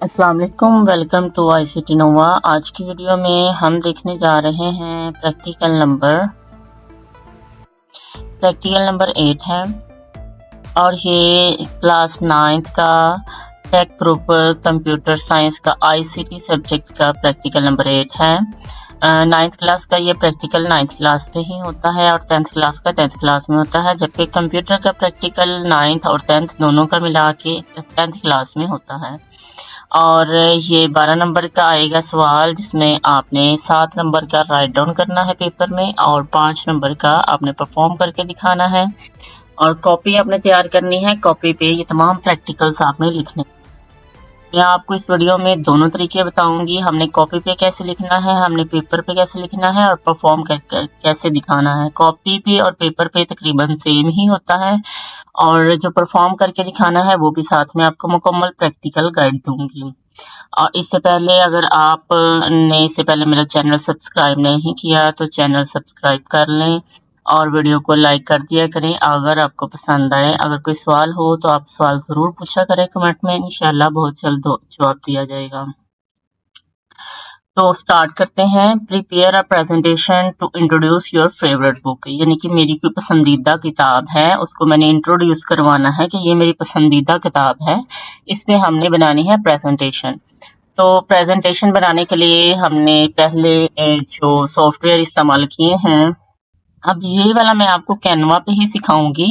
अस्सलाम वालेकुम, welcome to ICT नोवा। आज की वीडियो में हम देखने जा रहे हैं प्रैक्टिकल नंबर 8 है और ये क्लास 9th का टेक ग्रुप कंप्यूटर साइंस का आईसीटी सब्जेक्ट का प्रैक्टिकल नंबर 8 है। 9th क्लास का ये प्रैक्टिकल 9th क्लास पे ही होता है और 10th क्लास का 10th क्लास में होता है, जबकि कंप्यूटर का प्रैक्टिकल 9th और 10th दोनों का मिला के 10th क्लास में होता है। और ये 12 नंबर का आएगा सवाल, जिसमें आपने 7 नंबर का राइट डाउन करना है पेपर में और 5 नंबर का आपने परफॉर्म करके दिखाना है और कॉपी आपने तैयार करनी है। कॉपी पे ये तमाम प्रैक्टिकल्स आपने लिखने। मैं आपको इस वीडियो में दोनों तरीके बताऊंगी, हमने कॉपी पे कैसे लिखना है, हमने पेपर पे कैसे लिखना है और परफॉर्म कैसे दिखाना है। कॉपी पे और पेपर पे तकरीबन सेम ही होता है और जो परफॉर्म करके दिखाना है वो भी साथ में आपको मुकम्मल प्रैक्टिकल गाइड दूंगी। और इससे पहले अगर आपने इससे पहले मेरा चैनल सब्सक्राइब नहीं किया तो चैनल सब्सक्राइब कर लें और वीडियो को लाइक कर दिया करें अगर आपको पसंद आए। अगर कोई सवाल हो तो आप सवाल ज़रूर पूछा करें कमेंट में, इंशाल्लाह बहुत जल्द जवाब दिया जाएगा। तो स्टार्ट करते हैं। Prepare a presentation to introduce your favourite book, यानी कि मेरी कोई पसंदीदा किताब है उसको मैंने इंट्रोड्यूस करवाना है कि ये मेरी पसंदीदा किताब है। इस पे हमने बनानी है प्रेजेंटेशन। तो प्रेजेंटेशन बनाने के लिए हमने पहले जो सॉफ्टवेयर इस्तेमाल किए हैं, अब ये वाला मैं आपको कैनवा पे ही सिखाऊंगी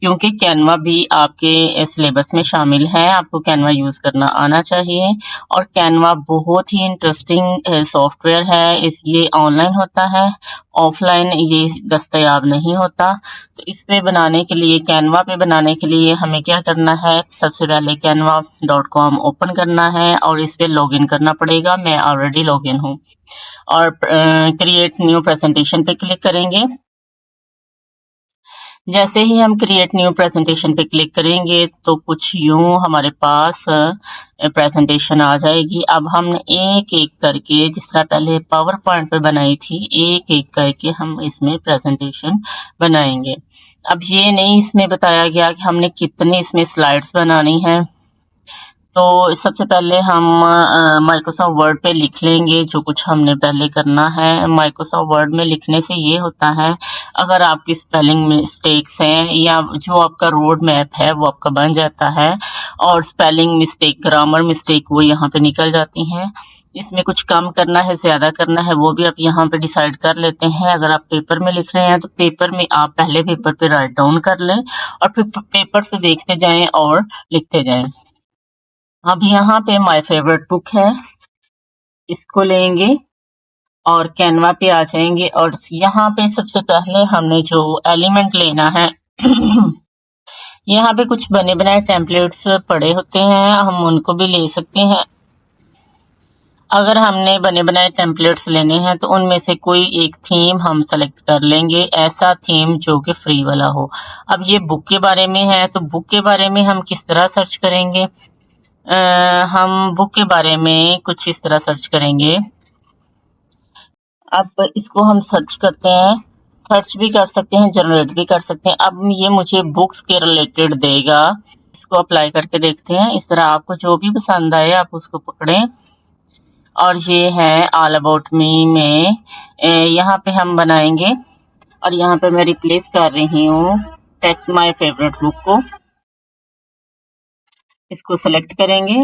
क्योंकि कैनवा भी आपके सिलेबस में शामिल है। आपको कैनवा यूज करना आना चाहिए और कैनवा बहुत ही इंटरेस्टिंग सॉफ्टवेयर है। ये ऑनलाइन होता है, ऑफलाइन ये दस्तयाब नहीं होता। तो इस पे बनाने के लिए, कैनवा पे बनाने के लिए हमें क्या करना है, सबसे पहले canva.com ओपन करना है और इस पे लॉगिन करना पड़ेगा। मैं ऑलरेडी लॉगिन हूँ और क्रिएट न्यू प्रेजेंटेशन पे क्लिक करेंगे। जैसे ही हम क्रिएट न्यू प्रेजेंटेशन पे क्लिक करेंगे तो कुछ यूं हमारे पास प्रेजेंटेशन आ जाएगी। अब हमने एक एक करके, जिस तरह पहले पावर पॉइंट पे बनाई थी, एक एक करके हम इसमें प्रेजेंटेशन बनाएंगे। अब ये नहीं इसमें बताया गया कि हमने कितनी इसमें स्लाइड्स बनानी है। तो सबसे पहले हम माइक्रोसॉफ्ट वर्ड पे लिख लेंगे जो कुछ हमने पहले करना है। माइक्रोसॉफ्ट वर्ड में लिखने से ये होता है, अगर आपकी स्पेलिंग मिस्टेक्स हैं या जो आपका रोड मैप है वो आपका बन जाता है और स्पेलिंग मिस्टेक, ग्रामर मिस्टेक वो यहाँ पे निकल जाती हैं। इसमें कुछ कम करना है, ज्यादा करना है, वो भी आप यहाँ पे डिसाइड कर लेते हैं। अगर आप पेपर में लिख रहे हैं तो पेपर में आप पहले पेपर पे राइट डाउन कर लें और फिर पेपर से देखते जाएं और लिखते जाएं। अब यहाँ पे माय फेवरेट बुक है, इसको लेंगे और कैनवा पे आ जाएंगे और यहाँ पे सबसे पहले हमने जो एलिमेंट लेना है यहाँ पे कुछ बने बनाए टेम्पलेट्स पड़े होते हैं, हम उनको भी ले सकते हैं। अगर हमने बने बनाए टेम्पलेट्स लेने हैं तो उनमें से कोई एक थीम हम सेलेक्ट कर लेंगे, ऐसा थीम जो कि फ्री वाला हो। अब ये बुक के बारे में है तो बुक के बारे में हम किस तरह सर्च करेंगे, हम बुक के बारे में कुछ इस तरह सर्च करेंगे। अब इसको हम सर्च करते हैं, सर्च भी कर सकते हैं, जनरेट भी कर सकते हैं। अब ये मुझे बुक्स के रिलेटेड देगा, इसको अप्लाई करके देखते हैं। इस तरह आपको जो भी पसंद आए आप उसको पकड़ें और ये है ऑल अबाउट मी में यहाँ पे हम बनाएंगे और यहाँ पे मैं रिप्लेस कर रही हूँ टेक्स्ट माय फेवरेट बुक को। इसको सेलेक्ट करेंगे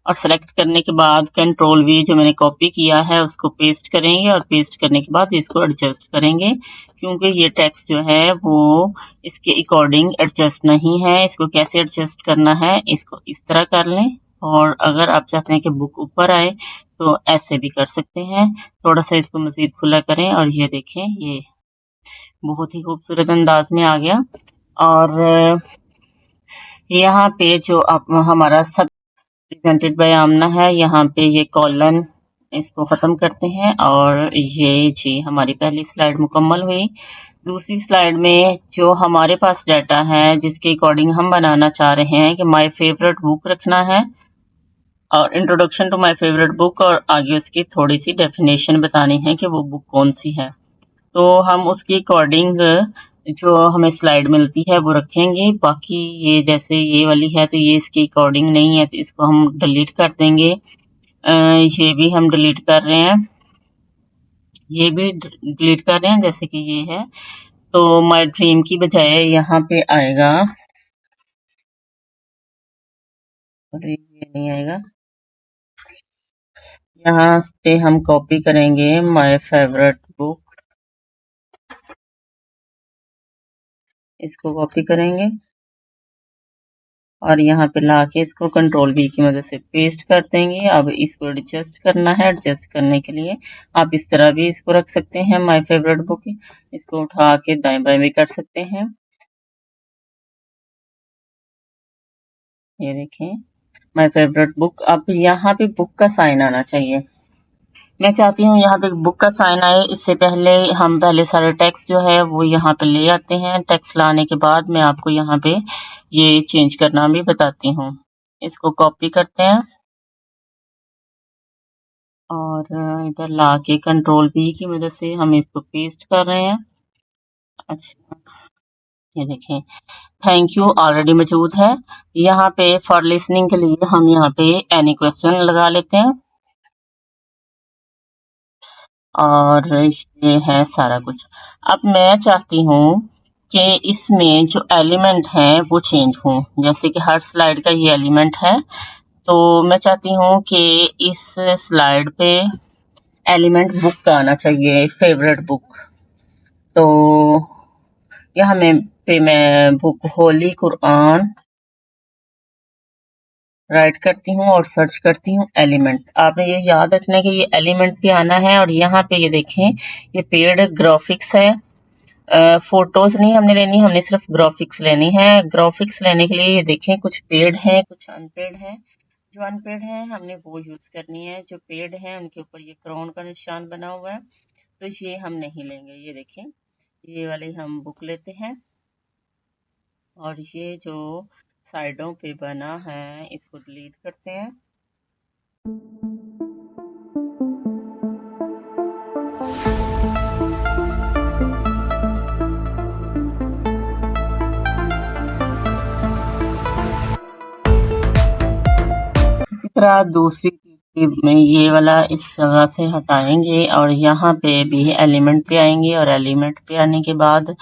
और सेलेक्ट करने के बाद कंट्रोल वी जो मैंने कॉपी किया है उसको पेस्ट करेंगे और पेस्ट करने के बाद इसको एडजस्ट करेंगे क्योंकि ये टेक्स्ट जो है वो इसके अकॉर्डिंग एडजस्ट नहीं है। इसको कैसे एडजस्ट करना है, इसको इस तरह कर लें और अगर आप चाहते हैं कि बुक ऊपर आए तो ऐसे भी कर सकते हैं। थोड़ा सा इसको मजीद खुला करें और ये देखें, ये बहुत ही खूबसूरत अंदाज में आ गया। और यहाँ पे जो हमारा सब प्रेजेंटेड बाय आमना है, यहाँ पे ये कॉलन इसको खत्म करते हैं और ये जी हमारी पहली स्लाइड मुकम्मल हुई। दूसरी स्लाइड में जो हमारे पास डाटा है जिसके अकॉर्डिंग हम बनाना चाह रहे हैं कि माय फेवरेट बुक रखना है और introduction to my favourite book और आगे उसकी थोड़ी सी डेफिनेशन बतानी है कि वो बुक कौन सी है। तो हम उसके अकॉर्डिंग जो हमें स्लाइड मिलती है वो रखेंगे। बाकी ये जैसे ये वाली है तो ये इसके अकॉर्डिंग नहीं है तो इसको हम डिलीट कर देंगे। ये भी हम डिलीट कर रहे हैं, ये भी डिलीट कर रहे हैं जैसे कि ये है। तो माय ड्रीम की बजाय यहाँ पे आएगा, अरे ये नहीं आएगा, यहाँ पे हम कॉपी करेंगे माय फेवरेट बुक, इसको कॉपी करेंगे और यहाँ पे लाके इसको कंट्रोल V की मदद से पेस्ट कर देंगे। अब इसको एडजस्ट करना है, एडजस्ट करने के लिए आप इस तरह भी इसको रख सकते हैं माय फेवरेट बुक, इसको उठा के दाएं बाएं भी कर सकते हैं। ये देखें माय फेवरेट बुक। अब यहाँ पे बुक का साइन आना चाहिए। मैं चाहती हूँ यहाँ पे बुक का साइन आए, इससे पहले हम पहले सारे टेक्स्ट जो है वो यहाँ पे ले आते हैं। टेक्स्ट लाने के बाद मैं आपको यहाँ पे ये चेंज करना भी बताती हूँ। इसको कॉपी करते हैं और इधर लाके कंट्रोल V की मदद से हम इसको पेस्ट कर रहे हैं। अच्छा, ये देखें थैंक यू ऑलरेडी मौजूद है। यहाँ पे फॉर लिसनिंग के लिए हम यहाँ पे एनी क्वेश्चन लगा लेते हैं और ये है सारा कुछ। अब मैं चाहती हूँ कि इसमें जो एलिमेंट हैं वो चेंज हों, जैसे कि हर स्लाइड का ये एलिमेंट है। तो मैं चाहती हूँ कि इस स्लाइड पे एलिमेंट बुक का आना चाहिए, फेवरेट बुक। तो यहाँ मैं बुक होली कुरान राइट करती हूँ और सर्च करती हूँ एलिमेंट। आपने ये याद रखना है कि ये एलिमेंट पे आना है और यहाँ पे ये देखें ये पेड ग्राफिक्स है। फोटोज नहीं हमने लेनी, हमने सिर्फ ग्राफिक्स लेनी है। ग्राफिक्स लेने के लिए ये देखें कुछ पेड है कुछ अनपेड है। जो अनपेड है हमने वो यूज करनी है, जो पेड है उनके ऊपर ये क्राउन का निशान बना हुआ है तो ये हम नहीं लेंगे। ये देखें ये वाले हम बुक लेते हैं और ये जो साइडों पे बना है इसको डिलीट करते हैं। इसी तरह दूसरी में ये वाला इस जगह से हटाएंगे और यहाँ पे भी एलिमेंट पे आएंगे और एलिमेंट पे आने के बाद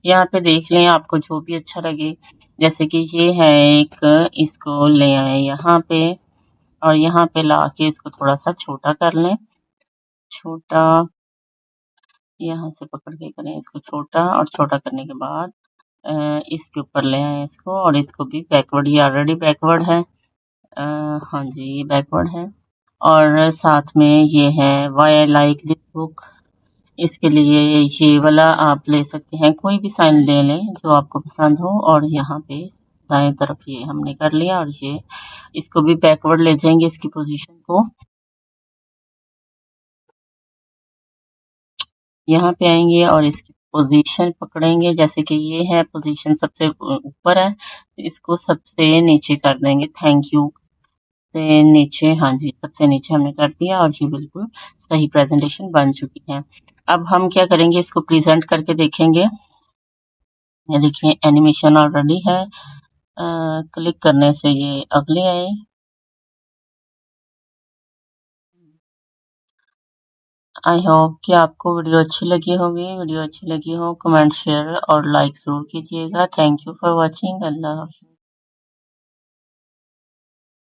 यहाँ पे देख लें आपको जो भी अच्छा लगे। जैसे कि ये है एक, इसको ले आए यहाँ पे और यहाँ पे लाके इसको थोड़ा सा छोटा कर लें। छोटा यहाँ से पकड़ के करें इसको छोटा और छोटा करने के बाद इसके ऊपर ले आए इसको और इसको भी बैकवर्ड, ये ऑलरेडी बैकवर्ड है। हाँ जी ये बैकवर्ड है। और साथ में ये है why I like this book, इसके लिए ये वाला आप ले सकते हैं, कोई भी साइन ले लें जो आपको पसंद हो। और यहाँ पे दाएं तरफ ये हमने कर लिया और ये इसको भी बैकवर्ड ले जाएंगे इसकी पोजीशन को। यहाँ पे आएंगे और इसकी पोजीशन पकड़ेंगे, जैसे कि ये है पोजीशन सबसे ऊपर है तो इसको सबसे नीचे कर देंगे। थैंक यू से नीचे, हाँ जी सबसे नीचे हमने कर दिया और ये बिल्कुल सही प्रेजेंटेशन बन चुकी है। अब हम क्या करेंगे इसको प्रेजेंट करके देखेंगे। ये देखिए एनिमेशन ऑलरेडी है, क्लिक करने से ये अगले आए। आई होप कि आपको वीडियो अच्छी लगी होगी। वीडियो अच्छी लगी हो कमेंट शेयर और लाइक जरूर कीजिएगा। Thank you for watching. अल्लाह हाफिज़।